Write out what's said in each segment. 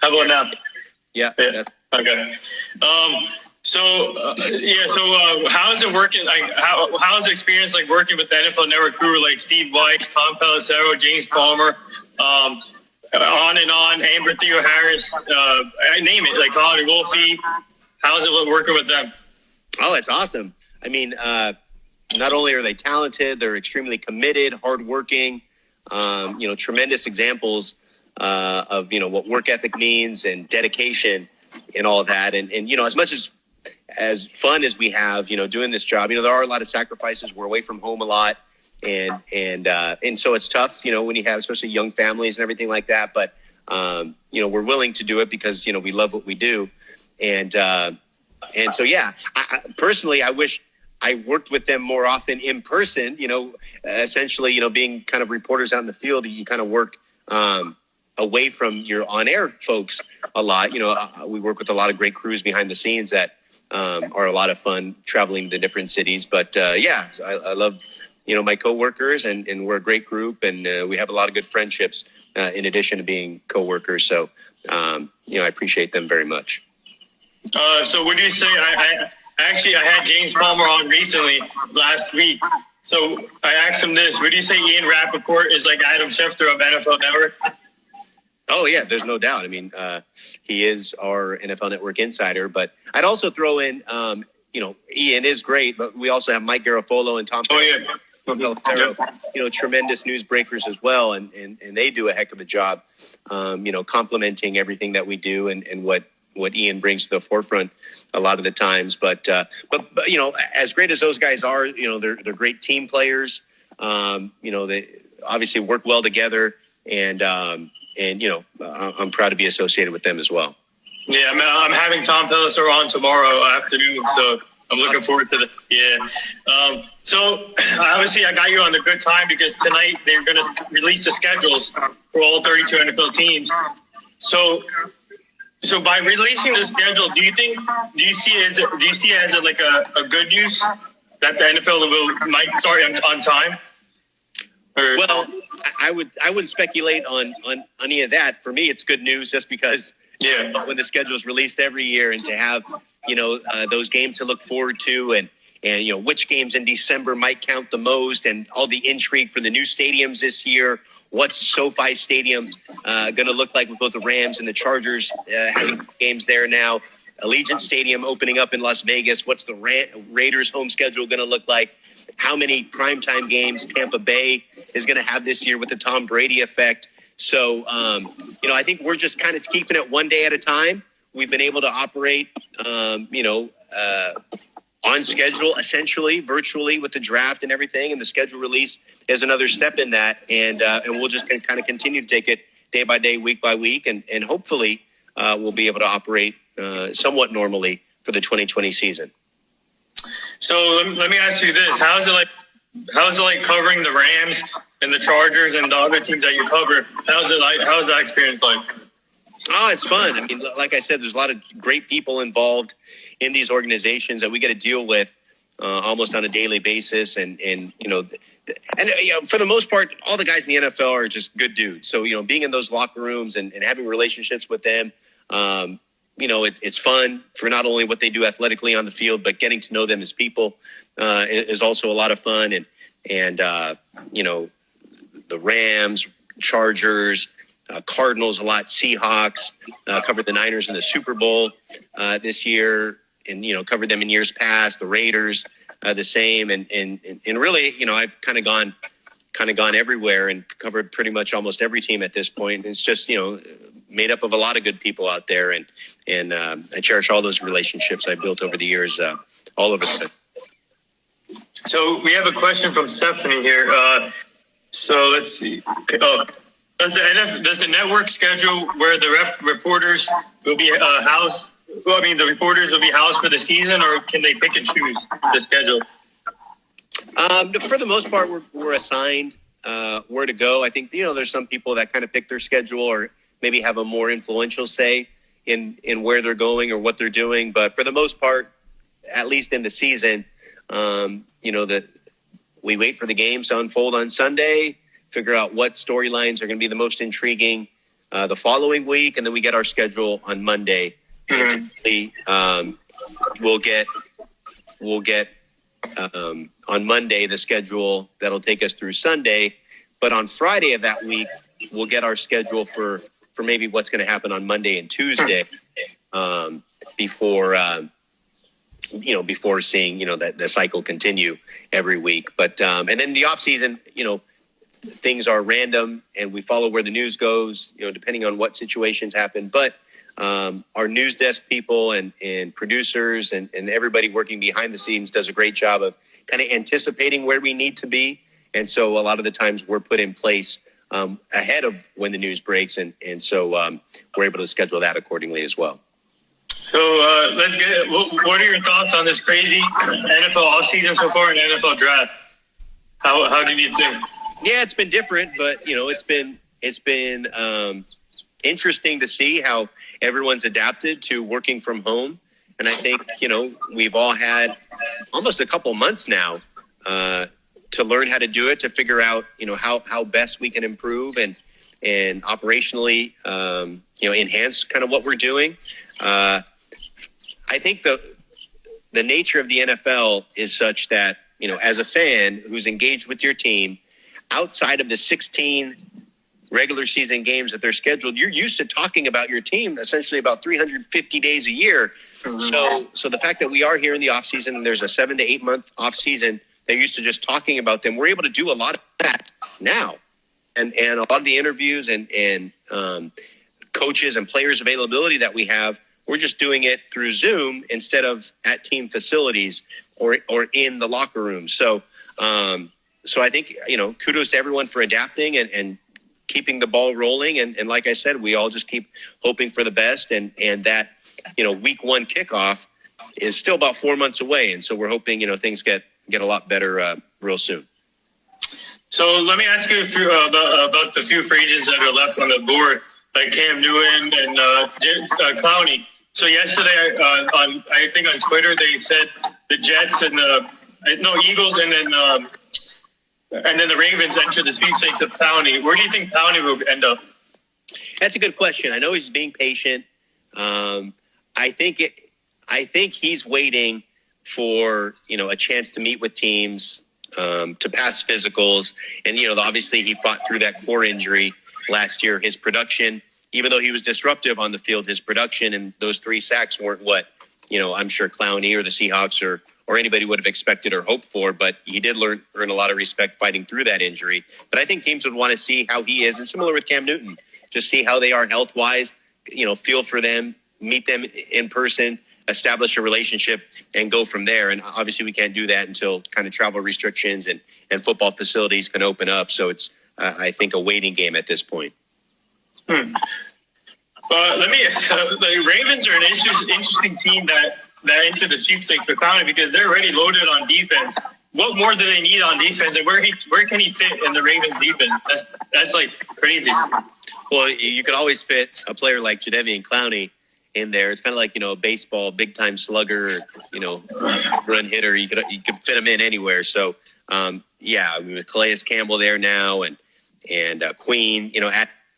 How about now? Yeah. Okay. How is it working? Like, how is the experience like working with the NFL Network crew like Steve Weiss, Tom Pelissero, James Palmer, on and on, Amber Theo Harris, I name it, like Colin Wolfie. How is it working with them? Oh, it's awesome. I mean, not only are they talented, they're extremely committed, hardworking, tremendous examples of, what work ethic means and dedication and all of that. And as much as fun as we have, doing this job, there are a lot of sacrifices. We're away from home a lot. And so it's tough, when you have especially young families and everything like that. But, we're willing to do it because, we love what we do. And so, yeah, I personally, I wish I worked with them more often in person, essentially, being kind of reporters out in the field, you kind of work away from your on-air folks a lot. We work with a lot of great crews behind the scenes that are a lot of fun traveling to different cities. But, I love, my coworkers and we're a great group and we have a lot of good friendships in addition to being coworkers. So, I appreciate them very much. So what do you say? I had James Palmer on recently last week. So I asked him this. Would you say Ian Rappaport is like Adam Schefter of NFL Network? Oh, yeah, there's no doubt. I mean, he is our NFL Network insider. But I'd also throw in, Ian is great, but we also have Mike Garafolo and Tom. Oh, yeah. Tremendous newsbreakers as well. And they do a heck of a job, complementing everything that we do and what Ian brings to the forefront a lot of the times. But as great as those guys are, they're great team players. They obviously work well together and I'm proud to be associated with them as well. Yeah, I'm having Tom Pelissero on tomorrow afternoon, so I'm looking forward to the so obviously I got you on the good time because tonight they're going to release the schedules for all 32 NFL teams. So by releasing the schedule, do you see it as like a good news that the NFL might start on time? Well, I wouldn't speculate on any of that. For me, it's good news just because when the schedule is released every year and to have those games to look forward to and which games in December might count the most and all the intrigue for the new stadiums this year. What's SoFi Stadium going to look like with both the Rams and the Chargers having games there now? Allegiant Stadium opening up in Las Vegas. What's the Raiders home schedule going to look like? How many primetime games Tampa Bay is going to have this year with the Tom Brady effect? So, I think we're just kind of keeping it one day at a time. We've been able to operate, on schedule, essentially, virtually with the draft and everything. And the schedule release is another step in that. And we'll just kind of continue to take it day by day, week by week. And hopefully we'll be able to operate somewhat normally for the 2020 season. So let me ask you this. How is it like covering the Rams and the Chargers and the other teams that you cover? How is that experience like? Oh, it's fun. I mean, like I said, there's a lot of great people involved in these organizations that we got to deal with almost on a daily basis. And for the most part, all the guys in the NFL are just good dudes. So, being in those locker rooms and having relationships with them, it's fun for not only what they do athletically on the field, but getting to know them as people is also a lot of fun. And the Rams, Chargers, Cardinals a lot, Seahawks, covered the Niners in the Super Bowl this year and, covered them in years past, the Raiders the same. And really, I've kind of gone everywhere and covered pretty much almost every team at this point. It's just, made up of a lot of good people out there. And I cherish all those relationships I built over the years all over the place. So we have a question from Stephanie here. So let's see. Does the network schedule where the reporters will be housed? Well, I mean, the reporters will be housed for the season, or can they pick and choose the schedule? For the most part, we're assigned where to go. I think there's some people that kind of pick their schedule, or maybe have a more influential say in where they're going or what they're doing. But for the most part, at least in the season, that we wait for the games to unfold on Sunday. Figure out what storylines are going to be the most intriguing the following week, and then we get our schedule on Monday. And typically, we'll get on Monday the schedule that'll take us through Sunday, but on Friday of that week we'll get our schedule for maybe what's going to happen on Monday and Tuesday, before seeing that the cycle continue every week. But and then the off season, things are random and we follow where the news goes, depending on what situations happen. But our news desk people and producers and everybody working behind the scenes does a great job of kind of anticipating where we need to be. And so a lot of the times we're put in place ahead of when the news breaks. And so we're able to schedule that accordingly as well. So let's get, what are your thoughts on this crazy NFL offseason so far and NFL draft? How did you think? Yeah, it's been different, but it's been interesting to see how everyone's adapted to working from home. And I think, we've all had almost a couple months now to learn how to do it, to figure out, how best we can improve and operationally, enhance kind of what we're doing. I think the nature of the NFL is such that, as a fan who's engaged with your team, outside of the 16 regular season games that they're scheduled, you're used to talking about your team essentially about 350 days a year. So the fact that we are here in the off season and there's a 7 to 8 month off season, they're used to just talking about them. We're able to do a lot of that now. And a lot of the interviews and coaches and players availability that we have, we're just doing it through Zoom instead of at team facilities or in the locker room. So I think, kudos to everyone for adapting and keeping the ball rolling. And like I said, we all just keep hoping for the best. And that, week one kickoff is still about 4 months away. And so we're hoping, things get a lot better real soon. So let me ask you about the few free agents that are left on the board, like Cam Newton and Clowney. So yesterday, I think on Twitter, they said the Jets and Eagles and then the Ravens enter the sweepstakes of Clowney. Where do you think Clowney will end up? That's a good question. I know he's being patient. I think he's waiting for, a chance to meet with teams, to pass physicals. And, obviously he fought through that core injury last year. His production, even though he was disruptive on the field, his production and those 3 sacks weren't what, I'm sure Clowney or the Seahawks or anybody would have expected or hoped for, but he did earn a lot of respect fighting through that injury. But I think teams would want to see how he is, and similar with Cam Newton, just see how they are health-wise, feel for them, meet them in person, establish a relationship, and go from there. And obviously we can't do that until kind of travel restrictions and football facilities can open up. So it's, I think, a waiting game at this point. The Ravens are an interesting team that entered the sweepstakes for Clowney because they're already loaded on defense. What more do they need on defense, and where can he fit in the Ravens defense? That's like crazy. Well, you could always fit a player like Jadeveon Clowney in there. It's kind of like, a baseball, big time slugger, run hitter. You could fit him in anywhere. So, with Calais Campbell there now and Queen,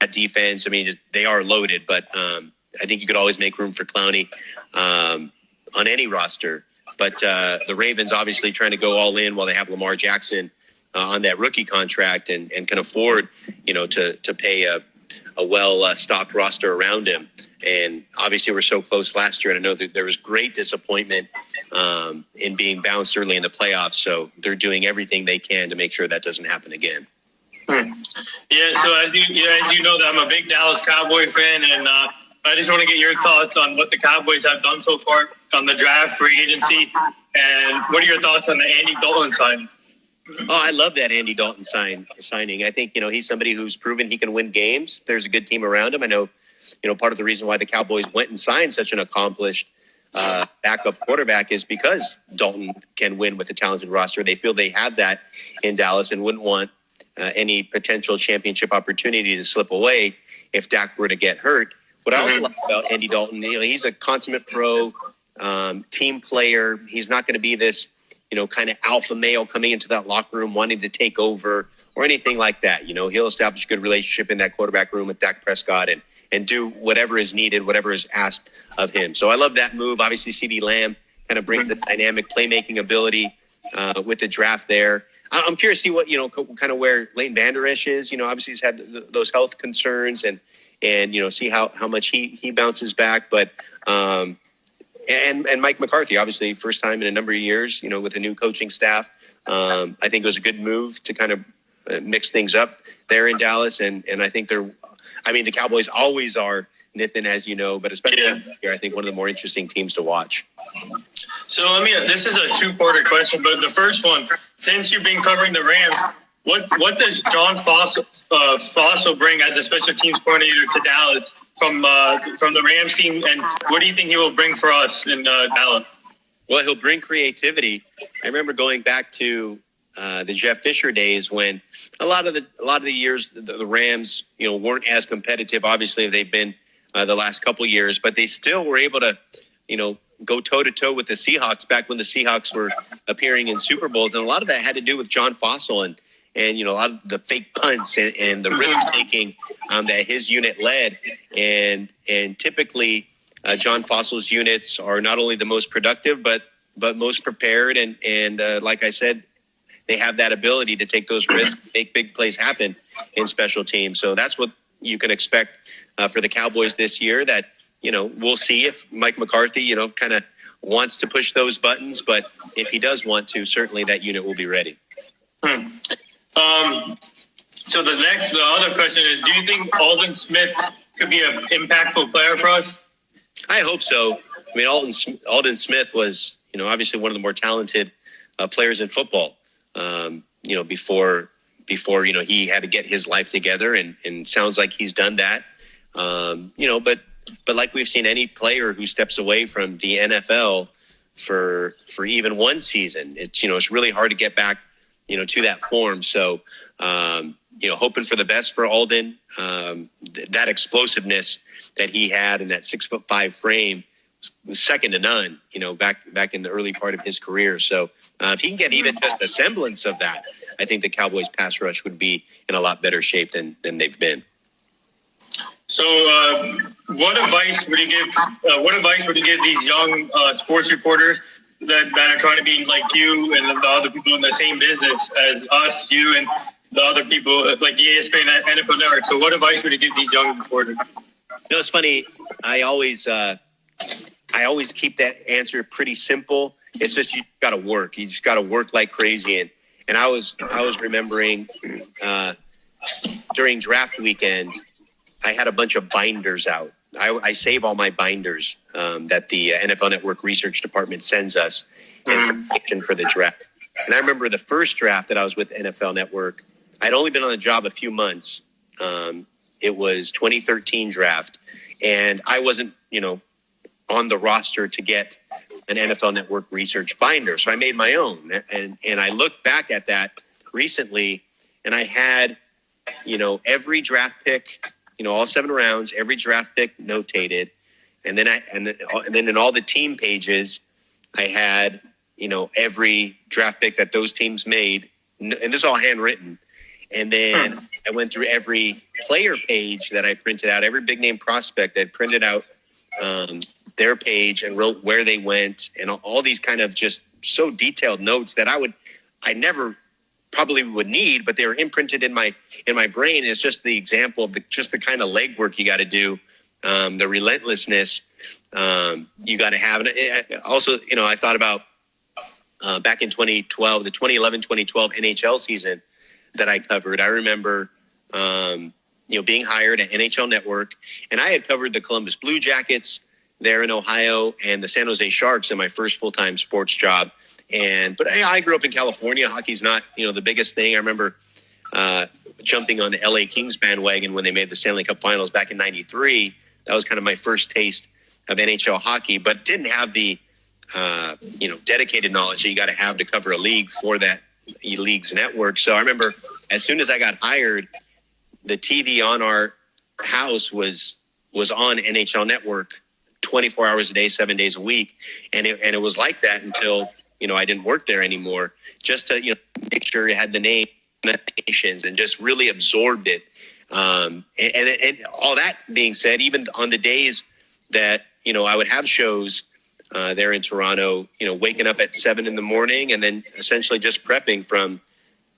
at defense. I mean, they are loaded, but I think you could always make room for Clowney on any roster. But the Ravens obviously trying to go all in while they have Lamar Jackson on that rookie contract and can afford, to pay a well-stocked roster around him. And obviously we're so close last year, and I know that there was great disappointment in being bounced early in the playoffs. So they're doing everything they can to make sure that doesn't happen again. Yeah, so as you know, that I'm a big Dallas Cowboy fan, and I just want to get your thoughts on what the Cowboys have done so far on the draft, free agency, and what are your thoughts on the Andy Dalton signing? Oh, I love that Andy Dalton signing. I think, he's somebody who's proven he can win games. There's a good team around him. I know, part of the reason why the Cowboys went and signed such an accomplished backup quarterback is because Dalton can win with a talented roster. They feel they have that in Dallas and wouldn't want any potential championship opportunity to slip away if Dak were to get hurt. What I also like about Andy Dalton, he's a consummate pro, team player. He's not going to be this, kind of alpha male coming into that locker room wanting to take over or anything like that. He'll establish a good relationship in that quarterback room with Dak Prescott and do whatever is needed, whatever is asked of him. So I love that move. Obviously, CeeDee Lamb kind of brings the dynamic playmaking ability with the draft there. I'm curious to see what, kind of where Leighton Vander Esch is. Obviously he's had those health concerns and see how much he bounces back. But and Mike McCarthy, obviously first time in a number of years, with a new coaching staff. I think it was a good move to kind of mix things up there in Dallas. And I think the Cowboys always are, Nathan, as you know, but especially here, I think one of the more interesting teams to watch. So this is a two-parter question, but the first one, since you've been covering the Rams, what does John Fossil bring as a special teams coordinator to Dallas from the Rams team, and what do you think he will bring for us in Dallas? Well, he'll bring creativity. I remember going back to the Jeff Fisher days when a lot of the years the Rams weren't as competitive. Obviously, they've been the last couple of years, but they still were able to go toe-to-toe with the Seahawks back when the Seahawks were appearing in Super Bowls. And a lot of that had to do with John Fossil and a lot of the fake punts and the risk-taking that his unit led. And typically, John Fossil's units are not only the most productive, but most prepared. And like I said, they have that ability to take those risks, make big plays happen in special teams. So that's what you can expect for the Cowboys this year. That we'll see if Mike McCarthy, kind of wants to push those buttons. But if he does want to, certainly that unit will be ready. So the other question is, do you think Aldon Smith could be an impactful player for us? I hope so. I mean, Aldon Smith was, obviously one of the more talented players in football, before he had to get his life together, and sounds like he's done that. But like we've seen, any player who steps away from the NFL for even one season, it's really hard to get back, to that form. So, hoping for the best for Aldon. That explosiveness that he had in that 6'5" frame was second to none, back in the early part of his career. So if he can get even just a semblance of that, I think the Cowboys pass rush would be in a lot better shape than they've been. So, what advice would you give? These young sports reporters that are trying to be like you and the other people in the same business as us, you, and the other people like ESPN and NFL Network? So, what advice would you give these young reporters? It's funny. I always keep that answer pretty simple. It's just you got to work. You just got to work like crazy. And I was remembering during draft weekend, I had a bunch of binders out. I save all my binders that the NFL Network research department sends us information for the draft. And I remember the first draft that I was with NFL Network, I'd only been on the job a few months. It was 2013 draft, and I wasn't, on the roster to get an NFL Network research binder. So I made my own. And I looked back at that recently, and I had, every draft pick, all 7 rounds, every draft pick notated. And then then in all the team pages, I had, every draft pick that those teams made. And this is all handwritten. And then I went through every player page that I printed out, every big name prospect that printed out their page and wrote where they went, and all these kind of just so detailed notes that I never probably would need, but they were imprinted in my brain. It's just the example of the kind of legwork you got to do, the relentlessness you got to have. And also, I thought about back in 2012, the 2011-2012 NHL season that I covered. I remember, being hired at NHL Network, and I had covered the Columbus Blue Jackets there in Ohio and the San Jose Sharks in my first full-time sports job. But I grew up in California. Hockey's not, the biggest thing. I remember jumping on the LA Kings bandwagon when they made the Stanley Cup Finals back in '93. That was kind of my first taste of NHL hockey, but didn't have the, dedicated knowledge that you got to have to cover a league for that league's network. So I remember as soon as I got hired, the TV on our house was on NHL Network 24 hours a day, 7 days a week. And it was like that until, I didn't work there anymore, just to, make sure it had the name nations and just really absorbed it. And all that being said, even on the days that, I would have shows there in Toronto, waking up at 7 a.m. and then essentially just prepping from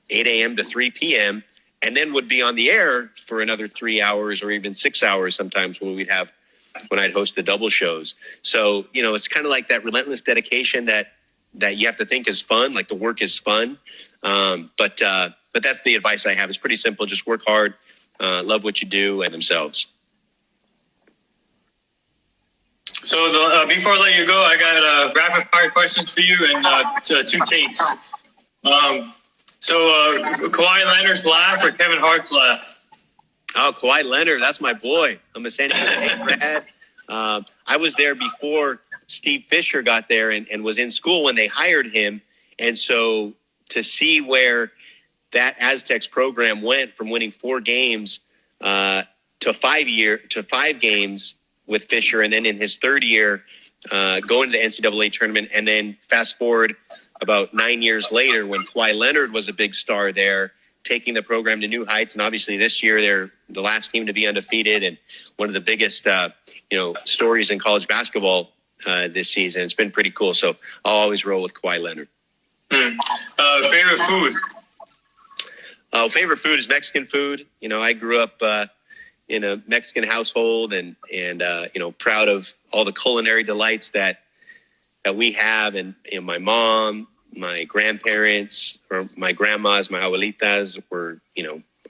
8 a.m. to 3 p.m. and then would be on the air for another 3 hours or even 6 hours sometimes when I'd host the double shows. So, it's kind of like that relentless dedication that you have to think is fun, like the work is fun. But that's the advice I have. It's pretty simple. Just work hard, love what you do, and themselves. So before I let you go, I got rapid fire questions for you and two takes. So Kawhi Leonard's laugh or Kevin Hart's laugh? Oh, Kawhi Leonard, that's my boy. I'm a San Diego State grad. I was there before Steve Fisher got there and was in school when they hired him. And so to see where that Aztecs program went from winning 4 games to 5 games with Fisher, and then in his third year going to the NCAA tournament, and then fast forward about 9 years later when Kawhi Leonard was a big star there, taking the program to new heights. And obviously this year they're the last team to be undefeated and one of the biggest stories in college basketball this season. It's been pretty cool. So I'll always roll with Kawhi Leonard. Favorite food? Favorite food is Mexican food. I grew up in a Mexican household and proud of all the culinary delights that we have. And my mom, my grandparents, or my grandmas, my abuelitas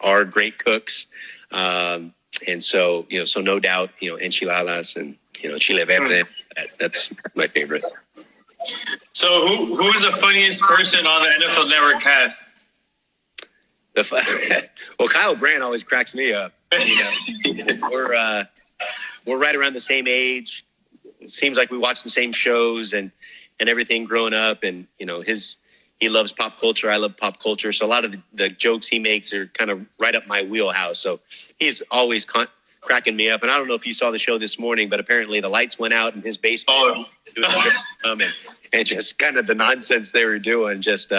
are great cooks. And so, so no doubt, enchiladas and, chile verde, that's my favorite. So who is the funniest person on the NFL Network cast? Well, Kyle Brandt always cracks me up. We're right around the same age. It seems like we watch the same shows and everything growing up. And, he loves pop culture. I love pop culture. So a lot of the jokes he makes are kind of right up my wheelhouse. So he's always cracking me up. And I don't know if you saw the show this morning, but apparently the lights went out in his basement. And just kind of the nonsense they were doing just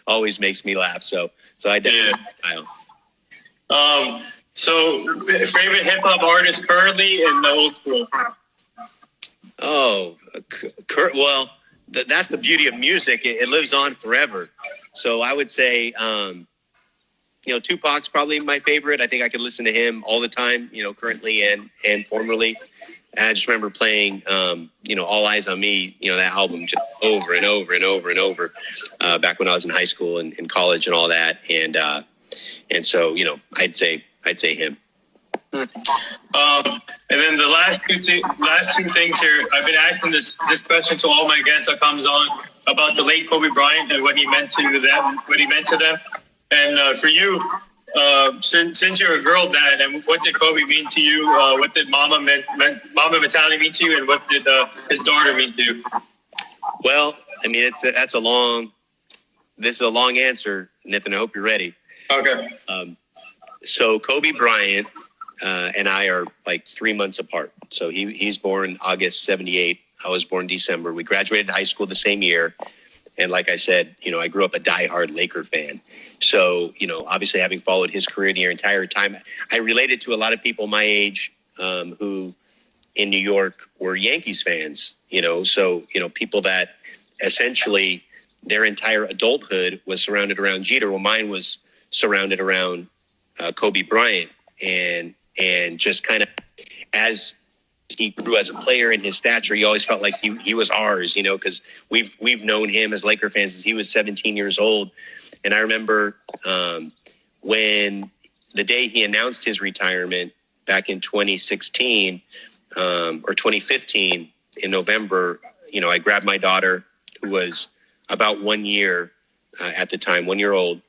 always makes me laugh. So I definitely Kyle. So favorite hip hop artist currently in the old school? Oh, well, that's the beauty of music. It lives on forever. So I would say, Tupac's probably my favorite. I think I could listen to him all the time, currently and formerly. And I just remember playing, All Eyes on Me, that album just over and over and over and over back when I was in high school and in college and all that. And so, I'd say him. And then the last two things here. I've been asking this question to all my guests that comes on about the late Kobe Bryant and what he meant to them. And for you, since you're a girl dad, and what did Kobe mean to you? What did mama mentality mean to you? And what did his daughter mean to you? Well, I mean, this is a long answer, Nathan. I hope you're ready. Okay. So Kobe Bryant and I are like 3 months apart. So he's born August 78. I was born December. We graduated high school the same year. And like I said, I grew up a diehard Laker fan. So, obviously having followed his career the entire time, I related to a lot of people my age who in New York were Yankees fans, so, people that essentially their entire adulthood was surrounded around Jeter. Well, mine was surrounded around Kobe Bryant and just kind of as he grew as a player in his stature, he always felt like he was ours, because we've known him as Laker fans since he was 17 years old. And I remember when the day he announced his retirement back in 2016 or 2015 in November, I grabbed my daughter, who was about 1 year at the time, 1 year old,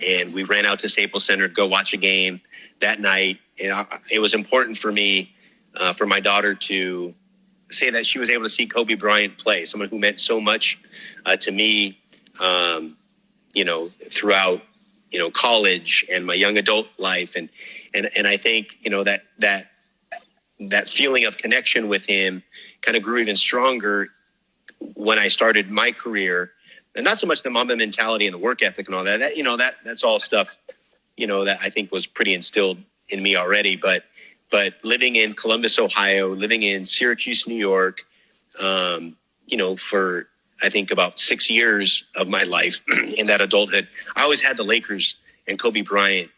and we ran out to Staples Center to go watch a game that night. It was important for me, for my daughter to say that she was able to see Kobe Bryant play, someone who meant so much to me, throughout, college and my young adult life. And I think, that feeling of connection with him kind of grew even stronger when I started my career and not so much the Mamba mentality and the work ethic and all that. That's all stuff, that I think was pretty instilled in me already. But living in Columbus, Ohio, living in Syracuse, New York, for I think about 6 years of my life in that adulthood, I always had the Lakers and Kobe Bryant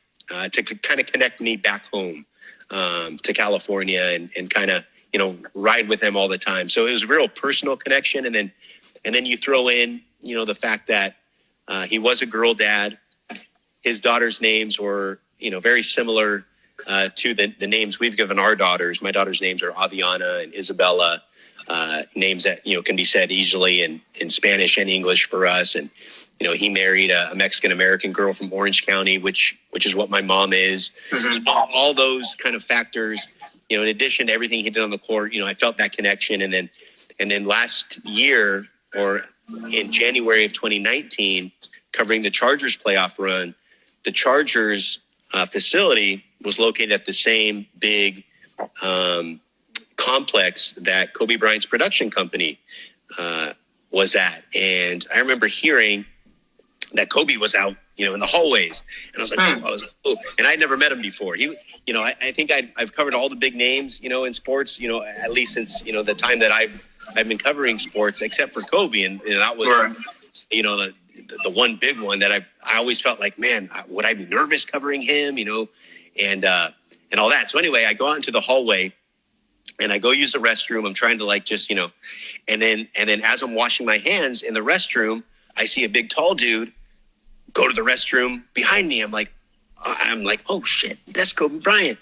to kind of connect me back home to California and kind of, ride with him all the time. So it was a real personal connection. And then you throw in, the fact that he was a girl dad. His daughters' names were, very similar to the names we've given our daughters. My daughters' names are Aviana and Isabella, names that, can be said easily in Spanish and English for us. And, he married a Mexican-American girl from Orange County, which is what my mom is. Mm-hmm. So all those kind of factors, in addition to everything he did on the court, I felt that connection. And then last year, or in January of 2019, covering the Chargers playoff run, the Chargers facility was located at the same big complex that Kobe Bryant's production company was at. And I remember hearing that Kobe was out, in the hallways. And I was like, oh. And I'd never met him before. He, I think I've covered all the big names, in sports, at least since, the time that I've been covering sports, except for Kobe. And that was, right. The one big one that I always felt like, man, would I be nervous covering him, and all that. So anyway, I go out into the hallway and I go use the restroom. I'm trying to just, and then as I'm washing my hands in the restroom, I see a big tall dude go to the restroom behind me. I'm like, oh shit, that's Kobe Bryant.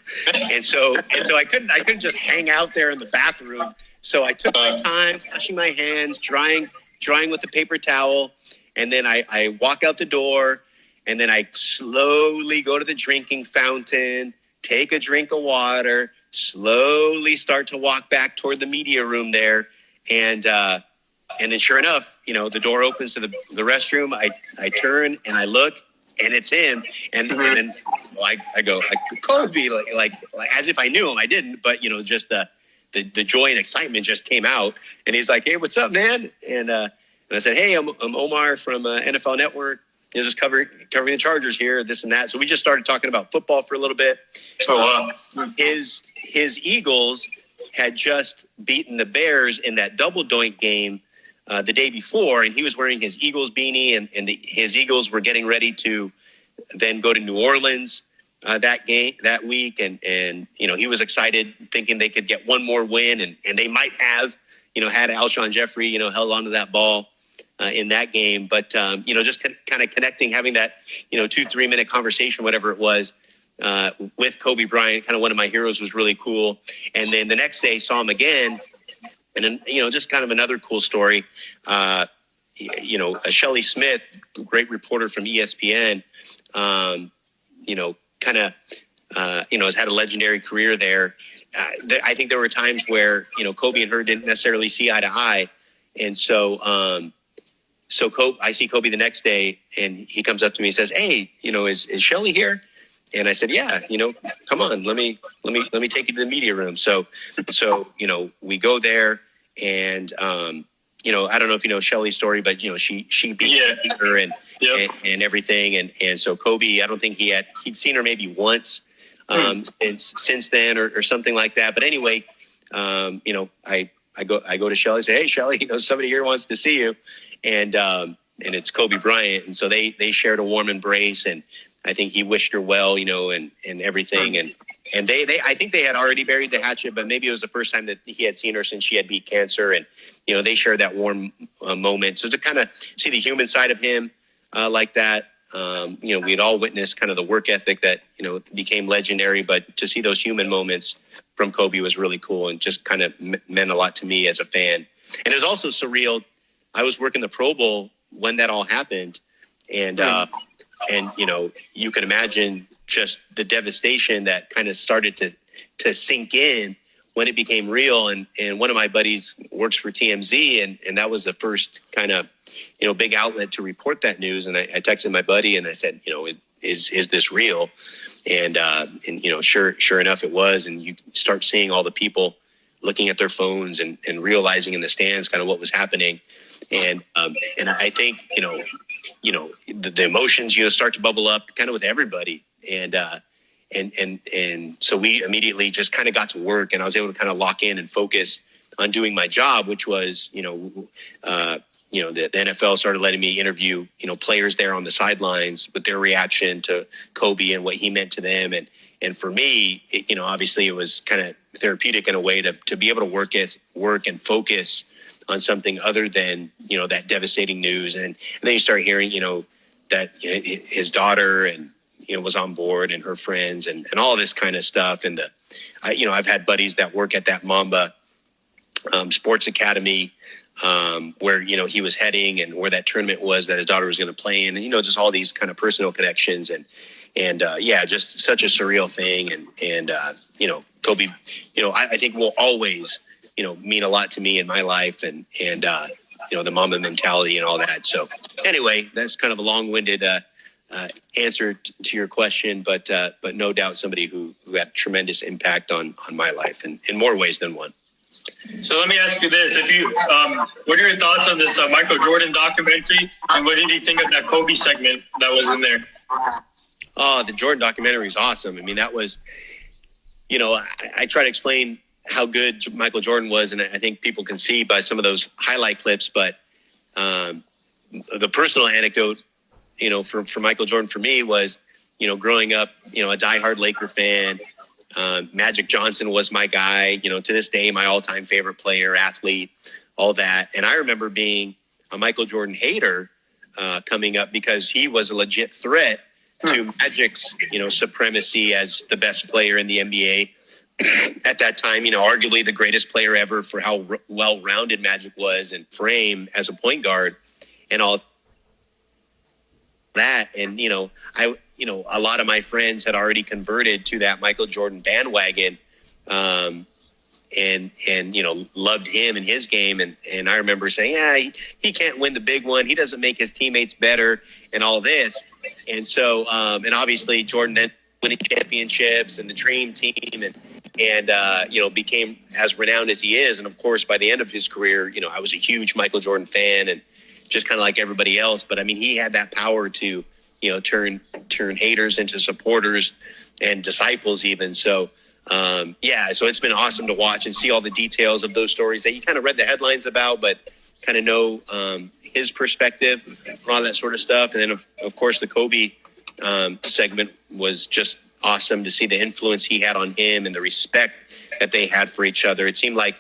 and so I couldn't just hang out there in the bathroom. So I took my time washing my hands, drying with the paper towel. And then I walk out the door, and then I slowly go to the drinking fountain, take a drink of water, slowly start to walk back toward the media room there. And then sure enough, the door opens to the restroom. I turn and I look, and it's him. And then I go, Kobe, like as if I knew him. I didn't, but just the joy and excitement just came out. And he's like, hey, what's up, man? And I said, hey, I'm Omar from NFL Network. Just covering the Chargers here, this and that. So we just started talking about football for a little bit. His Eagles had just beaten the Bears in that double doink game the day before, and he was wearing his Eagles beanie, and his Eagles were getting ready to then go to New Orleans that week, and he was excited, thinking they could get one more win, and they might have had Alshon Jeffrey held onto that ball in that game, but just kind of connecting, having that 2-3 minute conversation, whatever it was, with Kobe Bryant, kind of one of my heroes, was really cool. And then the next day saw him again, and then just kind of another cool story. Shelley Smith, great reporter from ESPN, has had a legendary career there. I think there were times where Kobe and her didn't necessarily see eye to eye, and so I see Kobe the next day, and he comes up to me and says, hey, is Shelley here? And I said, yeah, come on, let me take you to the media room. So we go there, and I don't know if you know Shelley's story, but she beat her and everything, and so Kobe, I don't think he'd seen her maybe once since then or something like that. But anyway, I go to Shelley and say, hey, Shelley, somebody here wants to see you, and it's Kobe Bryant, and so they shared a warm embrace, and I think he wished her well, and everything, and they I think they had already buried the hatchet, but maybe it was the first time that he had seen her since she had beat cancer, and they shared that warm moment. So to kind of see the human side of him like that, we had all witnessed kind of the work ethic that became legendary, but to see those human moments from Kobe was really cool, and just kind of meant a lot to me as a fan. And it was also surreal. I was working the Pro Bowl when that all happened, and you can imagine just the devastation that kind of started to sink in when it became real. And one of my buddies works for TMZ, and that was the first kind of big outlet to report that news. And I texted my buddy and I said, is this real? And sure enough, it was. And you start seeing all the people looking at their phones and realizing in the stands kind of what was happening. And I think the emotions start to bubble up kind of with everybody, and so we immediately just kind of got to work, and I was able to kind of lock in and focus on doing my job, which was the NFL started letting me interview players there on the sidelines with their reaction to Kobe and what he meant to them, and for me, obviously it was kind of therapeutic in a way to be able to work and focus on something other than that devastating news, and then you start hearing that his daughter and was on board, and her friends, and all this kind of stuff, and I've had buddies that work at that Mamba Sports Academy where he was heading, and where that tournament was that his daughter was going to play in, and just all these kind of personal connections, and just such a surreal thing, and Kobe, I think will always mean a lot to me in my life, and the Mamba mentality and all that. So anyway, that's kind of a long-winded answer to your question, but no doubt somebody who had tremendous impact on my life in more ways than one. So let me ask you this: what are your thoughts on this Michael Jordan documentary, and what did you think of that Kobe segment that was in there? Oh, the Jordan documentary is awesome. I mean, that was, I try to explain how good Michael Jordan was, and I think people can see by some of those highlight clips. But the personal anecdote, for Michael Jordan for me was, growing up, a diehard Laker fan. Magic Johnson was my guy, to this day, my all-time favorite player, athlete, all that. And I remember being a Michael Jordan hater coming up because he was a legit threat to Magic's, supremacy as the best player in the NBA at that time, arguably the greatest player ever for how well-rounded Magic was and frame as a point guard and all that. And, a lot of my friends had already converted to that Michael Jordan bandwagon, and loved him and his game. And I remember saying, he can't win the big one. He doesn't make his teammates better and all this. And so, and obviously Jordan then winning championships and the dream team and became as renowned as he is. And of course, by the end of his career, I was a huge Michael Jordan fan and just kind of like everybody else. But I mean, he had that power to, turn haters into supporters and disciples even. So, so it's been awesome to watch and see all the details of those stories that you kind of read the headlines about, but kind of know his perspective and all that sort of stuff. And then, of course, the Kobe segment was just awesome to see the influence he had on him and the respect that they had for each other. It seemed like,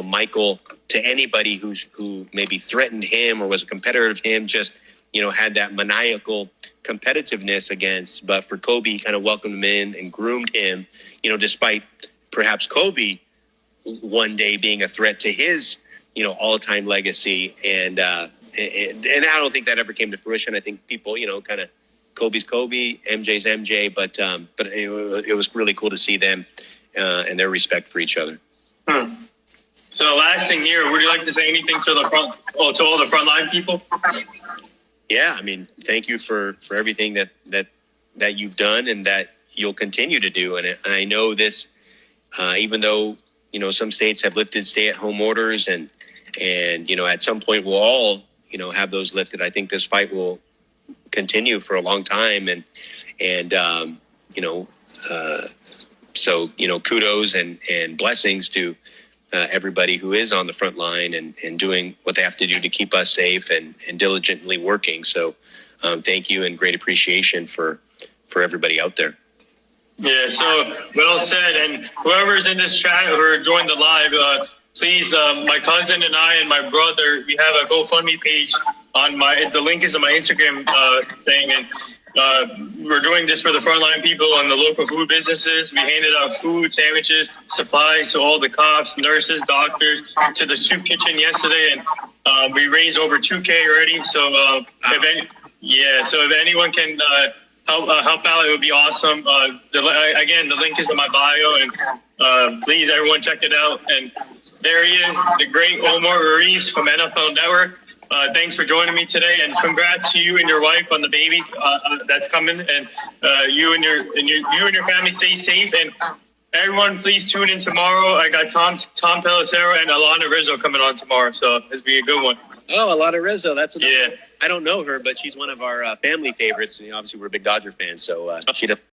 Michael, to anybody who maybe threatened him or was a competitor of him, just, had that maniacal competitiveness against. But for Kobe, he kind of welcomed him in and groomed him, despite perhaps Kobe one day being a threat to his, all-time legacy. And I don't think that ever came to fruition. I think people, kind of Kobe's Kobe, MJ's MJ, but it was really cool to see them and their respect for each other. So last thing here, would you like to say anything to to all the frontline people? Yeah, I mean, thank you for everything that you've done and that you'll continue to do. And I know this, even though, some states have lifted stay-at-home orders and at some point we'll all, have those lifted. I think this fight will continue for a long time. So, kudos and blessings to everybody who is on the front line and doing what they have to do to keep us safe and diligently working. So thank you and great appreciation for everybody out there. Yeah, so well said. And whoever's in this chat or joined the live, please, my cousin and I and my brother, we have a GoFundMe page on the link is on my Instagram thing. And we're doing this for the frontline people and the local food businesses. We handed out food, sandwiches, supplies to all the cops, nurses, doctors, to the soup kitchen yesterday. And we raised over $2,000 already. So if anyone can help out, it would be awesome. Again, the link is in my bio, and please, everyone, check it out. And there he is, the great Omar Ruiz from NFL Network. Thanks for joining me today, and congrats to you and your wife on the baby that's coming. And you and your family stay safe. And everyone, please tune in tomorrow. I got Tom Pelissero and Alana Rizzo coming on tomorrow, so this will be a good one. Oh, Alana Rizzo. That's another. Yeah. I don't know her, but she's one of our family favorites. You know, obviously, we're big Dodger fans, so she does